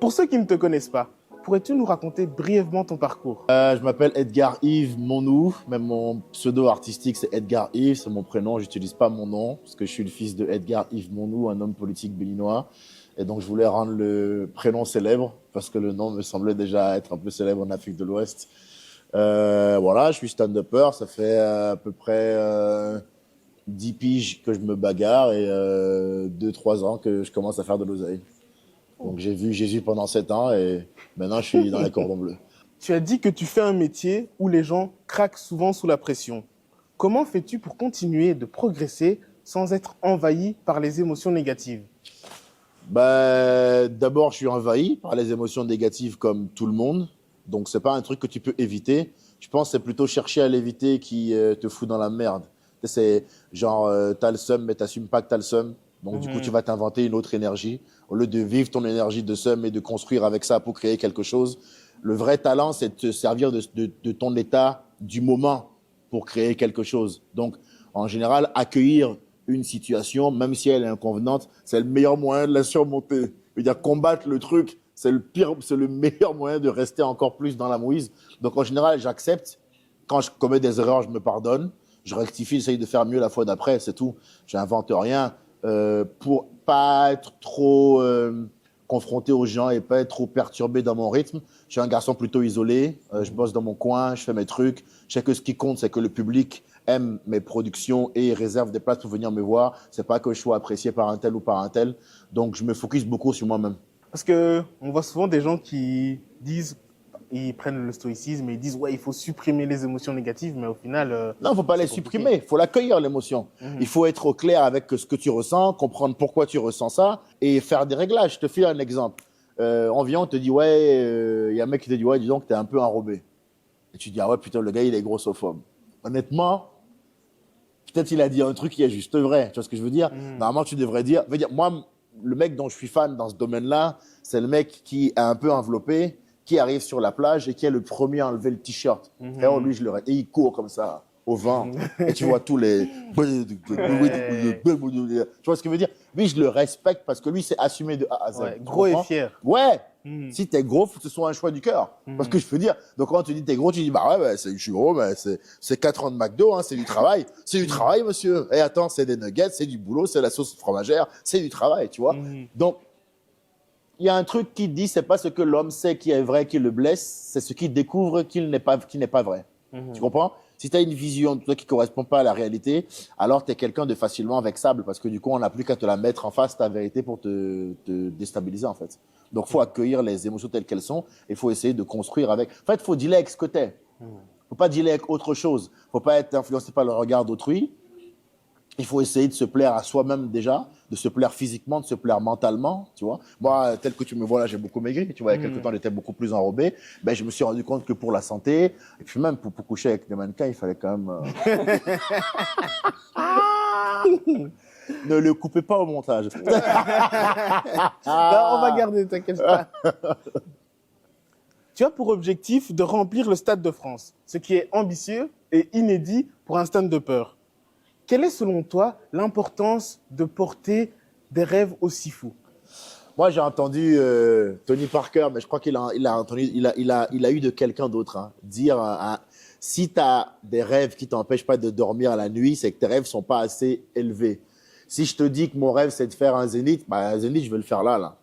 Pour ceux qui ne te connaissent pas, pourrais-tu nous raconter brièvement ton parcours? Je m'appelle Edgar Yves Monou, même mon pseudo artistique c'est Edgar Yves, c'est mon prénom, j'utilise pas mon nom parce que je suis le fils de Edgar Yves Monou, un homme politique béninois. Et donc je voulais rendre le prénom célèbre parce que le nom me semblait déjà être un peu célèbre en Afrique de l'Ouest. Voilà, je suis stand-upper, ça fait à peu près 10 piges que je me bagarre et 2-3 ans que je commence à faire de l'oseille. Donc j'ai vu Jésus pendant 7 ans et maintenant je suis dans les cordons bleus. Tu as dit que tu fais un métier où les gens craquent souvent sous la pression. Comment fais-tu pour continuer de progresser sans être envahi par les émotions négatives? D'abord, je suis envahi par les émotions négatives comme tout le monde. Donc, c'est pas un truc que tu peux éviter. Je pense que c'est plutôt chercher à l'éviter qui te fout dans la merde. C'est genre, t'as le seum, mais t'assumes pas que t'as le seum. Donc, du coup, tu vas t'inventer une autre énergie. Au lieu de vivre ton énergie de seum et de construire avec ça pour créer quelque chose, le vrai talent, c'est de te servir de ton état du moment pour créer quelque chose. Donc, en général, accueillir une situation, même si elle est inconvenante, c'est le meilleur moyen de la surmonter. Je veux dire, combattre le truc, c'est le meilleur moyen de rester encore plus dans la mouise. Donc, en général, j'accepte. Quand je commets des erreurs, je me pardonne. Je rectifie, j'essaye de faire mieux la fois d'après, c'est tout. J'invente rien pour pas être trop confronté aux gens et pas être trop perturbé dans mon rythme. Je suis un garçon plutôt isolé. Je bosse dans mon coin, je fais mes trucs. Je sais que ce qui compte, c'est que le public aime mes productions et réserve des places pour venir me voir. C'est pas que je sois apprécié par un tel ou par un tel. Donc, je me focus beaucoup sur moi-même. Parce que on voit souvent des gens qui disent, ils prennent le stoïcisme et ils disent ouais, il faut supprimer les émotions négatives, mais au final, non, il ne faut pas les supprimer, il faut l'accueillir, l'émotion. Il faut être au clair avec ce que tu ressens, comprendre pourquoi tu ressens ça et faire des réglages. Je te fais un exemple. On vient, on te dit, ouais, il y a un mec qui te dit, ouais, dis donc, t'es un peu enrobé. Et tu dis, ah ouais, putain, le gars, il est grossophobe. Honnêtement, peut-être il a dit un truc qui est juste vrai. Tu vois ce que je veux dire? Normalement, tu devrais dire, moi, le mec dont je suis fan dans ce domaine-là, c'est le mec qui est un peu enveloppé, qui arrive sur la plage et qui est le premier à enlever le t-shirt. Et lui, et il court comme ça, au vent. Et tu vois tous les... Tu vois ce que je veux dire? Lui, je le respecte parce que lui, c'est assumé de A à Z. ouais, gros et fier. Ouais. Si t'es gros, faut que ce soit un choix du cœur. Parce que je veux dire, donc quand tu dis t'es gros, tu dis, bah ouais, je suis gros, mais c'est 4 ans de McDo, hein, c'est du travail. C'est du travail, monsieur. Et attends, c'est des nuggets, c'est du boulot, c'est la sauce fromagère, c'est du travail, tu vois. Donc, il y a un truc qui dit, c'est pas ce que l'homme sait qui est vrai qui le blesse, c'est ce qu'il découvre qui n'est pas vrai. Tu comprends? Si tu as une vision de toi qui correspond pas à la réalité, alors tu es quelqu'un de facilement vexable parce que du coup, on n'a plus qu'à te la mettre en face, ta vérité, pour te déstabiliser, en fait. Donc, faut accueillir les émotions telles qu'elles sont et faut essayer de construire avec. En fait, faut dealer avec ce que t'es. Faut pas dealer avec autre chose. Faut pas être influencé par le regard d'autrui. Il faut essayer de se plaire à soi-même déjà, de se plaire physiquement, de se plaire mentalement, tu vois. Moi, tel que tu me vois là, j'ai beaucoup maigri, tu vois. Il y a quelques temps, j'étais beaucoup plus enrobé. Ben, je me suis rendu compte que pour la santé, et puis même pour coucher avec des mannequins, il fallait quand même... Ne le coupez pas au montage. Non, on va garder, t'inquiète pas. Tu as pour objectif de remplir le Stade de France, ce qui est ambitieux et inédit pour un stand-upper. Quelle est selon toi l'importance de porter des rêves aussi fous? Moi, j'ai entendu Tony Parker, mais je crois qu'il a eu de quelqu'un d'autre dire si tu as des rêves qui t'empêchent pas de dormir la nuit, c'est que tes rêves sont pas assez élevés. Si je te dis que mon rêve, c'est de faire un zénith, un zénith, je vais le faire là.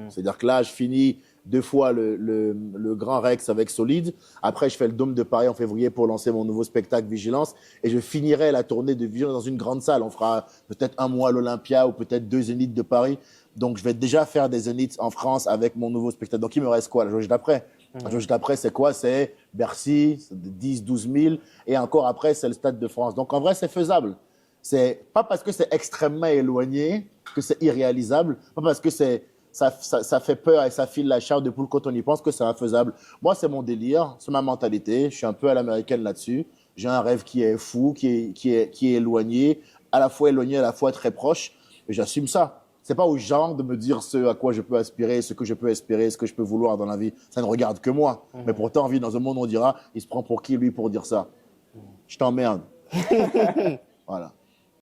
C'est-à-dire que là, je finis 2 fois le Grand Rex avec Solide. Après, je fais le Dôme de Paris en février pour lancer mon nouveau spectacle Vigilance. Et je finirai la tournée de Vigilance dans une grande salle. On fera peut-être un mois à l'Olympia ou peut-être 2 zéniths de Paris. Donc, je vais déjà faire des zéniths en France avec mon nouveau spectacle. Donc, il me reste quoi, la jauge d'après? La jauge d'après, c'est quoi? C'est Bercy, 10, 12 000. Et encore après, c'est le Stade de France. Donc, en vrai, c'est faisable. C'est pas parce que c'est extrêmement éloigné que c'est irréalisable. Pas parce que ça fait peur et ça file la chair de poule quand on y pense que c'est infaisable. Moi, c'est mon délire, c'est ma mentalité. Je suis un peu à l'américaine là-dessus. J'ai un rêve qui est fou, qui est éloigné, à la fois très proche. Et j'assume ça. C'est pas aux gens de me dire ce à quoi je peux aspirer, ce que je peux espérer, ce que je peux vouloir dans la vie. Ça ne regarde que moi. Mais pourtant, on vit dans un monde où on dira, il se prend pour qui, lui, pour dire ça? Je t'emmerde. Voilà.